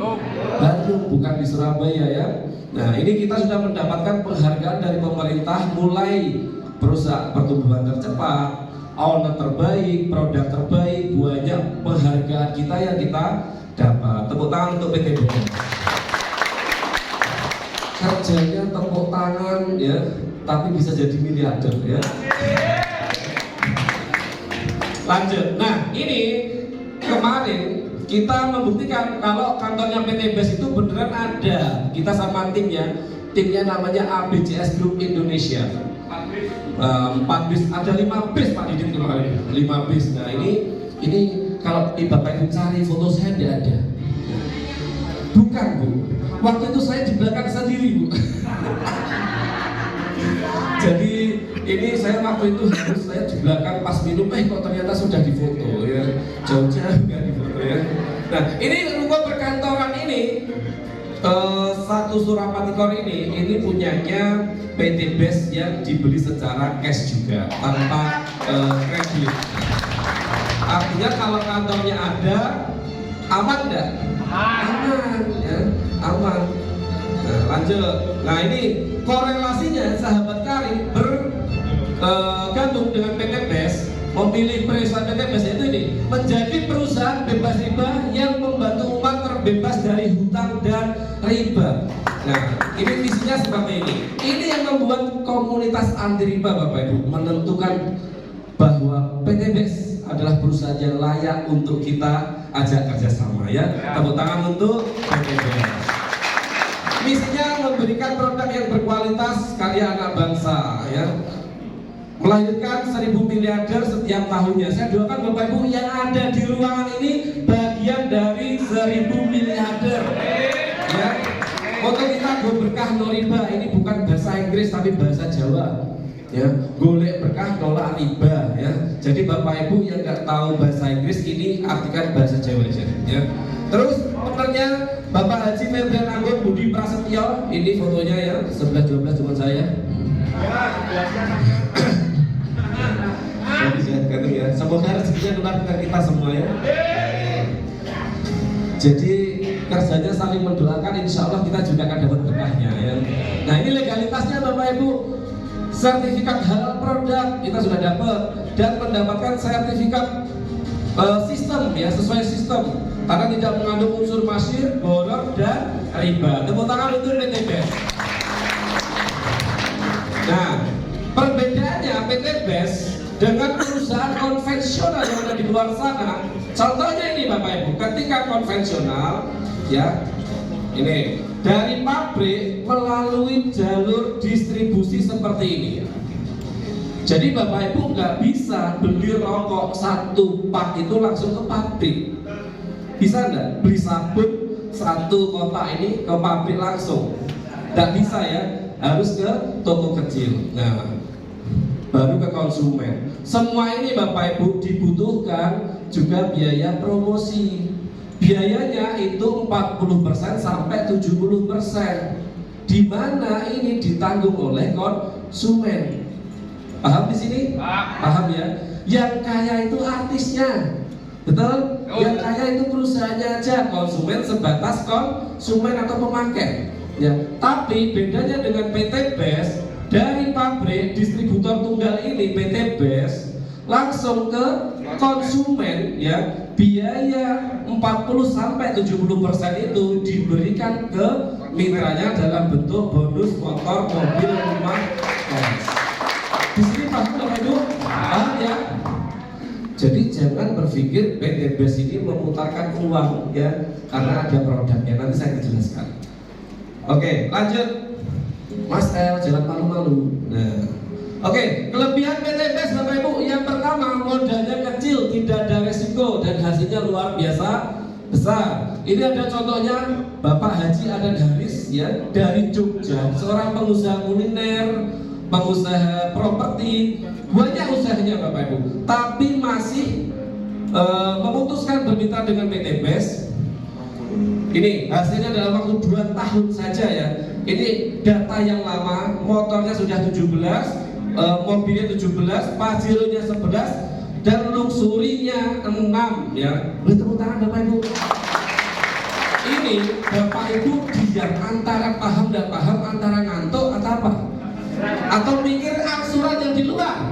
Bandung, bukan di Surabaya ya. Nah ini kita sudah mendapatkan penghargaan dari pemerintah, mulai perusahaan pertumbuhan tercepat, owner terbaik, produk terbaik, banyak penghargaan kita yang kita dapat. Tepuk tangan untuk PT BES. Kerjanya tepuk tangan ya, tapi bisa jadi miliarder ya. Lanjut. Nah, ini kemarin kita membuktikan kalau kantornya PT BES itu beneran ada. Kita sama timnya namanya ABCS Group Indonesia. 4 bis, ada 5 bis Pak Didin kalau kali ini. 5 bis. Nah, ini kalau Bapak Ibu cari foto saya tidak ada. Bukan, Bu. Waktu itu saya di belakang sendiri, Bu. Jadi ini saya waktu itu harus saya di belakang pas minum, kok ternyata sudah difoto ya, jauh-jauh nggak difoto ya. Nah, ini rumah perkantoran ini satu Surapati Core ini punyanya PT BES yang dibeli secara cash juga tanpa kredit. Artinya kalau kantornya ada, aman nggak? Aman ya, aman. Nah, lanjut. Nah, ini korelasinya sahabat Karim bergabung dengan PT BES, memilih perusahaan PT BES itu ini menjadi perusahaan bebas riba yang membantu umat terbebas dari hutang dan riba. Nah, ini visinya seperti ini. Ini yang membuat komunitas anti riba, Bapak Ibu, menentukan bahwa PT BES adalah perusahaan yang layak untuk kita ajak kerjasama ya. Tepuk tangan untuk PT BES. Misinya memberikan produk yang berkualitas karya anak bangsa ya, melahirkan 1000 miliarder setiap tahunnya. Saya doakan Bapak Ibu yang ada di ruangan ini bagian dari 1000 miliarder ya. Moto kita go berkah no riba, ini bukan bahasa Inggris tapi bahasa Jawa ya. Golek berkah nolak riba ya. Jadi Bapak Ibu yang nggak tahu bahasa Inggris ini artikan bahasa Jawa aja ya. Terus penernya Bapak Haji Febrian Anggun Budi Prasetyo, ini fotonya ya, 11-12 teman saya. Ya, semoga rezekinya keluar ke kita semua ya. Jadi kerjanya saling mendoakan, insya Allah kita juga akan dapat berkahnya ya. Nah, ini legalitasnya Bapak Ibu, sertifikat halal produk kita sudah dapat dan mendapatkan sertifikat sistem ya, sesuai sistem karena tidak mengandung unsur masyir, boron dan riba. Tepuk tangan untuk PT BES. Nah, perbedaannya PT BES dengan perusahaan konvensional yang ada di luar sana. Contohnya ini Bapak Ibu, ketika konvensional ya, ini dari pabrik melalui jalur distribusi seperti ini. Jadi Bapak Ibu nggak bisa beli rokok 1 pak itu langsung ke pabrik. Bisa nggak? Beli sabun 1 kotak ini ke pabrik langsung? Nggak bisa ya, harus ke toko kecil. Nah, baru ke konsumen. Semua ini Bapak Ibu dibutuhkan juga biaya promosi. Biayanya itu 40% sampai 70%. Di mana ini ditanggung oleh konsumen. Paham di sini? Paham ya? Yang kaya itu artisnya. Betul? Yang kaya itu perusahaannya aja, konsumen sebatas konsumen atau pemakai. Ya, tapi bedanya dengan PT BES, dari pabrik distributor tunggal ini PT BES langsung ke konsumen ya, biaya 40-70% itu diberikan ke mitranya dalam bentuk bonus motor, mobil, rumah, kos. Di sini paham Bapak Ibu? Paham ya? Jadi jangan berpikir PT BES ini memutarkan uang ya, karena ada produknya. Nanti saya jelaskan. Oke, lanjut. Mas El, jangan malu-malu. Nah, oke, kelebihan PT BES Bapak Ibu, yang pertama modalnya kecil, tidak ada resiko dan hasilnya luar biasa besar. Ini ada contohnya Bapak Haji Adan Haris ya, dari Jogja, seorang pengusaha kuliner, pengusaha properti, banyak usahanya Bapak Ibu, tapi masih memutuskan bermitra dengan PT BES. Ini hasilnya dalam waktu 2 tahun saja ya. Ini data yang lama, motornya sudah 17, mobilnya 17, pajironya 11, dan luxurinya 6 ya. Boleh tepuk tangan Bapak Ibu. Ini Bapak Ibu diam antara paham dan paham, antara ngantuk atau apa? Atau mikir angsuran yang di luar?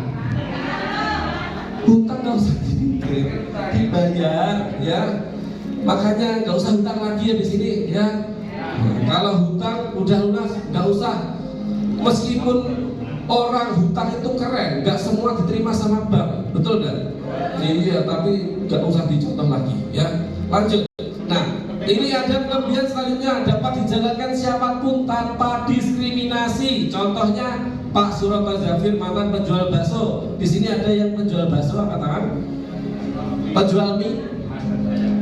Hutang nggak usah dibayar ya. Makanya nggak usah hutang lagi ya di sini ya. Kalau hutang udah lunas, nggak usah. Meskipun orang hutang itu keren, nggak semua diterima sama bank, betul nggak? Iya, tapi nggak usah dicontoh lagi ya. Lanjut. Nah, ini ada kelebihan selanjutnya, dapat dijalankan siapapun tanpa diskriminasi. Contohnya Pak Suroto Zafir, mantan penjual bakso. Di sini ada yang penjual bakso, angkat tangan. Penjual mie,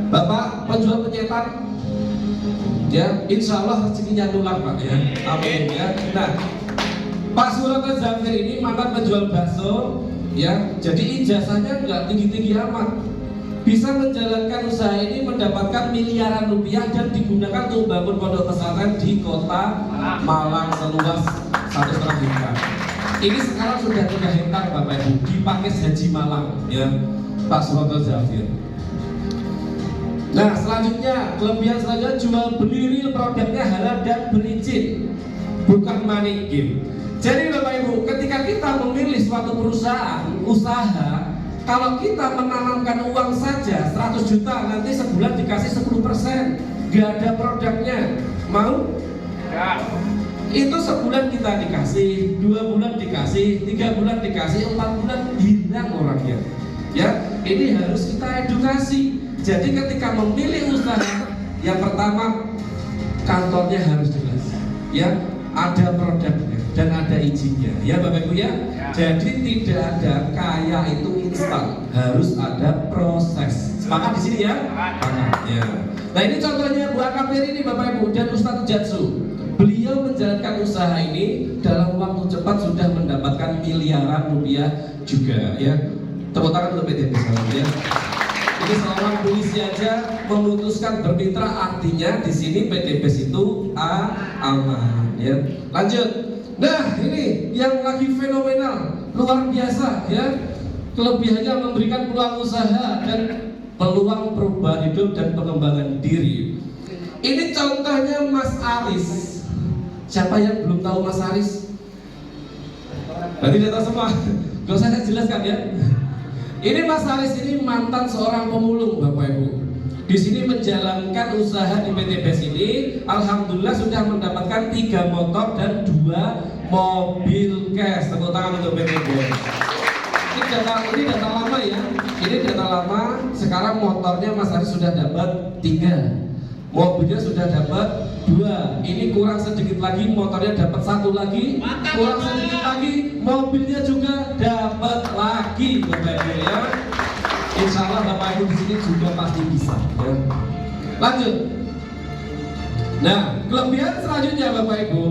Bapak penjual penyetan. Ya, insya Allah rezekinya nular Pak ya. Amin ya. Nah, Pak Suroto Zafir ini mantan penjual bakso, ya. Jadi ijazahnya nggak tinggi-tinggi amat. Bisa menjalankan usaha ini mendapatkan miliaran rupiah dan digunakan untuk membangun pondok pesantren di kota Malang seluas 1,5 hektar. Ini sekarang sudah 3 hektar Bapak Ibu di Pakis Haji Malang ya, Pak Suroto Zafir. Nah, selanjutnya kelebihan selanjutnya jual beli real, produknya halal dan berizin, bukan money game. Jadi Bapak Ibu, ketika kita memilih suatu perusahaan usaha, kalau kita menanamkan uang saja 100 juta, nanti sebulan dikasih 10%, gak ada produknya, mau? Ya. Itu sebulan kita dikasih, 2 bulan dikasih, 3 bulan dikasih, 4 bulan hilang orangnya. Ya, ini harus kita edukasi. Jadi ketika memilih usaha, yang pertama kantornya harus jelas, ya, ada produknya dan ada izinnya, ya Bapak Ibu ya. Jadi tidak ada kaya itu instan, harus ada proses. Sepakat di sini ya? Sepakat. Ya. Nah ini contohnya Bu Akapir ini Bapak Ibu dan Ustadz Jatsu. Beliau menjalankan usaha ini dalam waktu cepat sudah mendapatkan miliaran rupiah juga ya. Tepuk tangan untuk PT Pesawat ya. Ini seorang polisi aja memutuskan bermitra, artinya di sini PTBes itu aman ya. Lanjut. Nah ini yang lagi fenomenal, luar biasa ya. Kelebihannya memberikan peluang usaha dan peluang perubahan hidup dan pengembangan diri. Ini contohnya Mas Aris. Siapa yang belum tahu Mas Aris? Berarti tidak tahu semua. Gak usah saya jelaskan ya. Ini Mas Aris ini mantan seorang pemulung Bapak Ibu. Di sini menjalankan usaha di PTBes ini, alhamdulillah sudah mendapatkan 3 motor dan 2 mobil cash. Tepuk tangan untuk PTBes. Ini data lama ya. Ini data lama. Sekarang motornya Mas Aris sudah dapat 3, mobilnya sudah dapat 2. Ini kurang sedikit lagi, motornya dapat 1 lagi. Kurang sedikit lagi, mobilnya juga dapat lagi Bapak Ibu ya. Insya Allah Bapak Ibu di sini juga pasti bisa ya. Lanjut. Nah, kelebihan selanjutnya Bapak Ibu,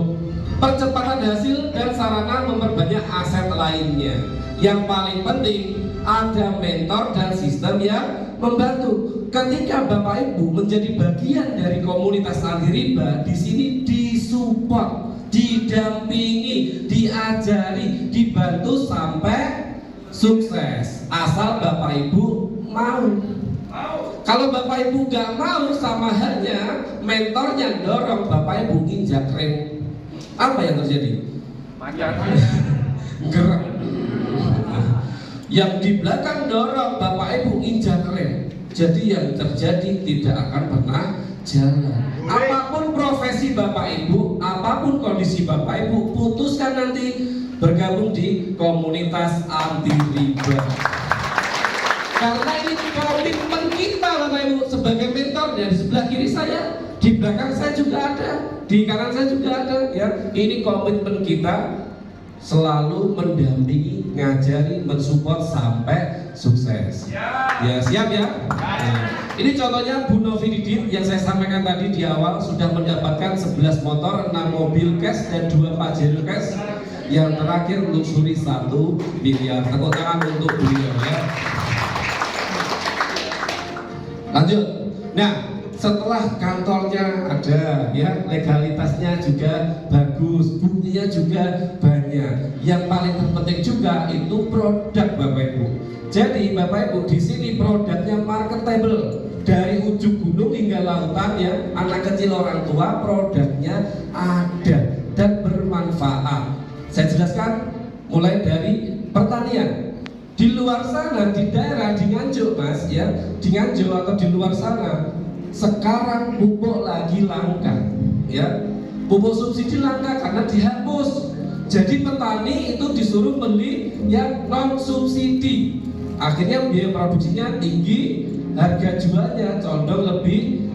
percepatan hasil dan sarana memperbanyak aset lainnya. Yang paling penting ada mentor dan sistem yang membantu. Ketika Bapak Ibu menjadi bagian dari komunitas anti riba, di sini disupport, didampingi, diajari, dibantu sampai sukses. Asal Bapak Ibu mau. Kalau Bapak Ibu gak mau, sama halnya mentornya dorong Bapak Ibu injak rem, apa yang terjadi? Gerak. Yang di belakang dorong Bapak Ibu injak rem, jadi yang terjadi tidak akan pernah jalan. Apapun profesi Bapak Ibu, apapun kondisi Bapak Ibu, putuskan nanti bergabung di komunitas anti riba. Karena ini komitmen kita Bapak Ibu sebagai mentor. Dari sebelah kiri saya, di belakang saya juga ada, di kanan saya juga ada ya. Ini komitmen kita selalu mendampingi, ngajari, mensupport sampai sukses. Ya siap ya. Nah, ini contohnya Bu Novi Didit yang saya sampaikan tadi di awal, sudah mendapatkan 11 motor, 6 mobil cash dan 2 Pajero cash. Yang terakhir luxury 1 miliar. Tepuk tangan untuk beliau ya. Lanjut. Nah, setelah kantornya ada ya, legalitasnya juga bagus, buktinya juga banyak. Yang paling terpenting juga itu produk Bapak Ibu. Jadi Bapak Ibu di sini produknya marketable. Dari ujung gunung hingga lautan ya, anak kecil orang tua produknya ada dan bermanfaat. Saya jelaskan mulai dari pertanian. Di luar sana, di daerah di Nganjuk Mas ya, di Nganjuk atau di luar sana, sekarang pupuk lagi langka ya. Pupuk subsidi langka karena dihapus. Jadi petani itu disuruh beli yang non subsidi. Akhirnya biaya produksinya tinggi, harga jualnya condong lebih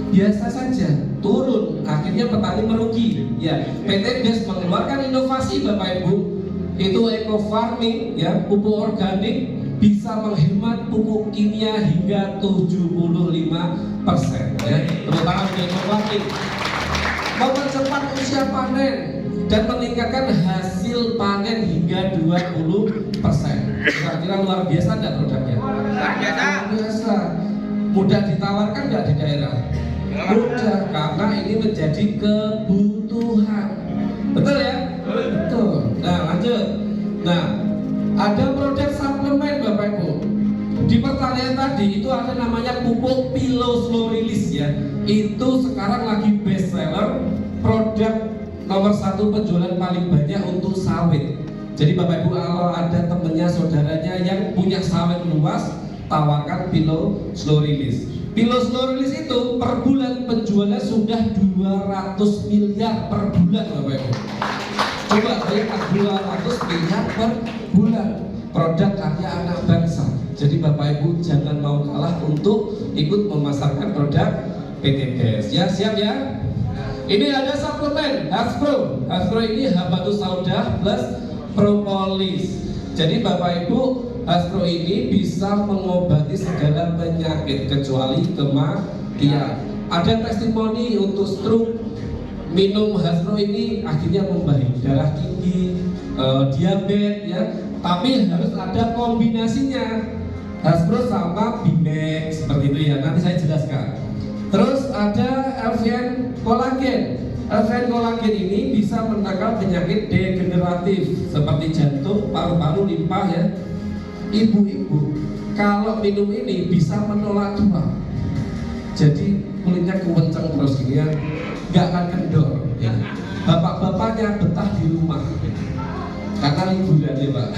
biasa saja, turun. Akhirnya petani merugi. Ya, PT BES mengeluarkan inovasi Bapak Ibu, itu eco farming, ya, pupuk organik bisa menghemat pupuk kimia hingga 75%. Ya, terutama di eco farming, mempercepat usia panen dan meningkatkan hasil panen hingga 20%. Kira-kira luar biasa tidak produknya? Luar biasa. Mudah ditawarkan nggak di daerah? Mudah, karena ini menjadi kebutuhan. Betul ya? Betul. Nah, lanjut. Nah, ada produk suplemen Bapak Ibu. Di pertanian tadi itu ada namanya pupuk Pilo Slow Release ya. Itu sekarang lagi best seller, produk nomor 1 penjualan paling banyak untuk sawit. Jadi Bapak Ibu kalau ada temennya, saudaranya yang punya sawit luas, tawarkan Pilo Slow Release. Pilo Slow Release itu per bulan penjualnya sudah 200 miliar per bulan Bapak Ibu. Coba bayangkan 200 miliar per bulan, produk karya anak bangsa. Jadi Bapak Ibu jangan mau kalah untuk ikut memasarkan produk PT BES. Ya, siap ya? Ini ada suplemen Hasbro. Hasbro ini Habatus Sauda plus propolis. Jadi Bapak Ibu, Hasbro ini bisa mengobati segala penyakit kecuali kematian. Ada testimoni untuk stroke, minum Hasbro ini akhirnya membaik, darah tinggi, diabetes ya. Tapi harus ada kombinasinya Hasbro sama Bimex seperti itu ya. Nanti saya jelaskan. Terus ada LVN kolagen. LVN kolagen ini bisa menangkal penyakit degeneratif seperti jantung, paru-paru, limpa ya. Ibu-ibu kalau minum ini bisa menolak tua. Jadi kulitnya kewenceng terus gini ya, nggak akan kendor ya. Bapak-bapaknya betah di rumah karena liburan ya Pak.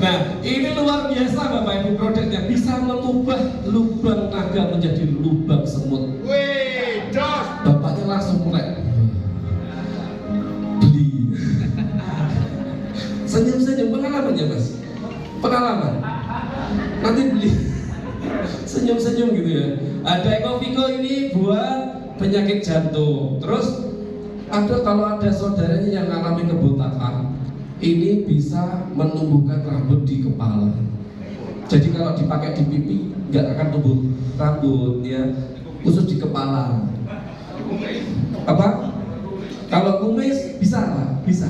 Nah, ini luar biasa Bapak Ibu, produknya bisa mengubah lubang naga menjadi lubang semut. Wih, jos. Bapaknya langsung mulai beli. Senyum-senyum, pengalaman ya Mas? Pengalaman. Nanti beli. Senyum-senyum gitu ya. Ada Ecoviko ini buat penyakit jantung. Terus ada kalau ada saudaranya yang mengalami kebotakan, ini bisa menumbuhkan rambut di kepala. Jadi kalau dipakai di pipi nggak akan tumbuh rambut ya, khusus di kepala. Apa? Kalau kumis bisa lah, bisa.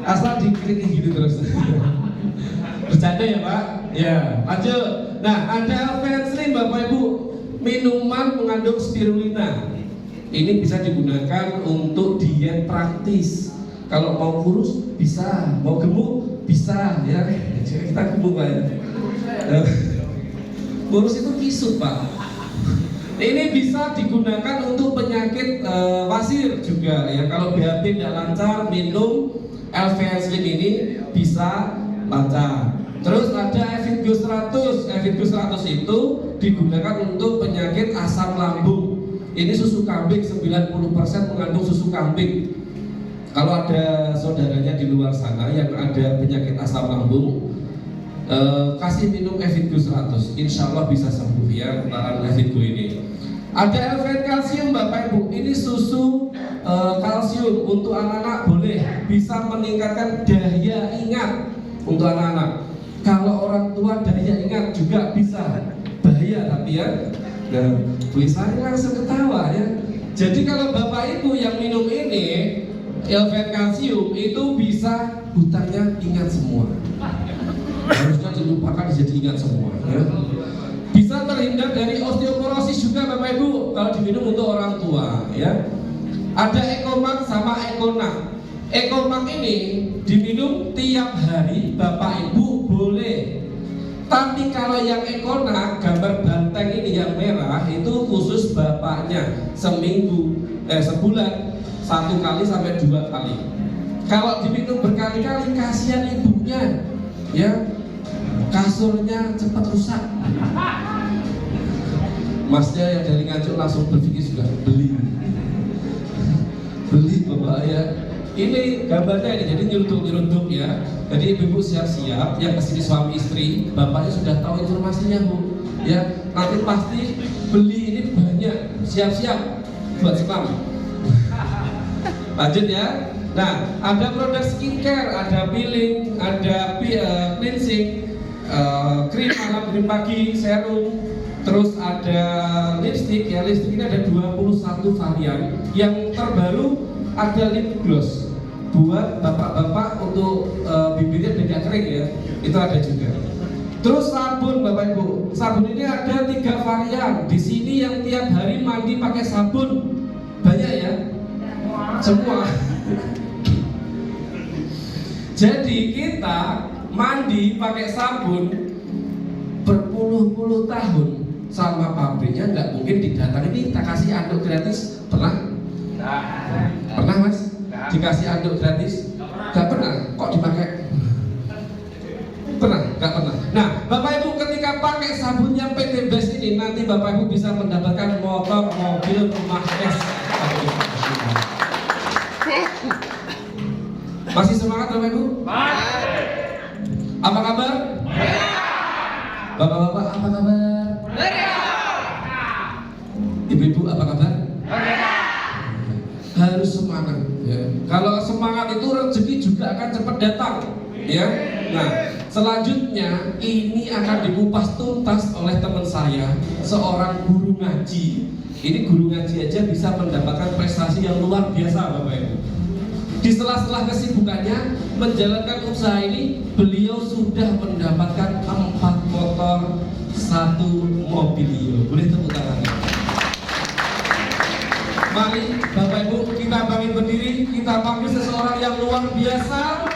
Asal dikritik gitu terus. Bercanda ya Pak? Ya, lanjut. Nah, ada LVN Slim Bapak Ibu, minuman mengandung spirulina. Ini bisa digunakan untuk diet praktis. Kalau mau kurus bisa, mau gemuk bisa ya. Kita gemuk Pak ya. Kurus itu kisut Pak. Ini bisa digunakan untuk penyakit wasir juga ya. Kalau BAB tidak lancar, minum LVN Slim ini bisa lancar. Terus ada Evitgo 100. Evitgo 100 itu digunakan untuk penyakit asam lambung. Ini susu kambing 90% mengandung susu kambing. Kalau ada saudaranya di luar sana yang ada penyakit asam lambung, kasih minum Evitgo 100, insya Allah bisa sembuh ya tentang Evitgo ini. Ada LVN kalsium Bapak Ibu, ini susu kalsium untuk anak-anak boleh, bisa meningkatkan daya ingat untuk anak-anak. Kalau orang tua daya ingat juga bisa, bahaya tapi ya. Nah, Bu Isari langsung ketawa ya. Jadi kalau Bapak Ibu yang minum ini LVN kalsium itu bisa hutangnya ingat semua. Harusnya dilupakan jadi ingat semua ya. Bisa terhindar dari osteoporosis juga Bapak Ibu kalau diminum untuk orang tua ya. Ada Ecomax sama Econac. Ecomax ini diminum tiap hari Bapak Ibu boleh. Tapi kalau yang Econac gambar banteng ini yang merah itu khusus bapaknya sebulan 1 kali sampai 2 kali. Kalau diminum berkali-kali kasihan ibunya ya, kasurnya cepat rusak. Masnya yang dari Nganjuk langsung berpikir juga beli Bapak ya. Ini gambarnya ini, jadi nyeruduk ya. Jadi ibu-ibu siap-siap, yang kesini suami istri, bapaknya sudah tahu informasinya Bu. Ya, nanti pasti beli ini banyak, siap-siap buat spam. Lanjut ya. Nah, ada produk skincare, ada peeling, ada cleansing, krim malam, krim pagi, serum. Terus ada lipstick ya, lipstick ini ada 21 varian. Yang terbaru ada lip gloss buat bapak-bapak untuk bibirnya tidak kering ya, itu ada juga. Terus sabun Bapak Ibu, sabun ini ada 3 varian. Di sini yang tiap hari mandi pakai sabun banyak ya, semua. Jadi kita mandi pakai sabun berpuluh-puluh tahun sama pabriknya nggak mungkin didatangi. Ini kita kasih anduk gratis, pernah? Pernah Mas? Dikasih anduk gratis? Gak pernah, kok dipakai? Pernah? Gak pernah. Nah, Bapak Ibu ketika pakai sabunnya PT Best ini, nanti Bapak Ibu bisa mendapatkan motor, mobil, rumah, es. Masih semangat Bapak Ibu? Apa kabar? Bapak-bapak apa kabar? Ibu-ibu apa kabar? Harus semangat ya. Kalau semangat itu rezeki juga akan cepat datang ya. Nah, selanjutnya ini akan dikupas tuntas oleh teman saya, seorang guru ngaji. Ini guru ngaji aja bisa mendapatkan prestasi yang luar biasa Bapak Ibu. Di sela-sela kesibukannya menjalankan usaha ini, beliau sudah mendapatkan 4 motor, 1 mobilio. Boleh tepuk tangan. Mari Bapak Ibu kita bangkit berdiri, kita panggil seseorang yang luar biasa.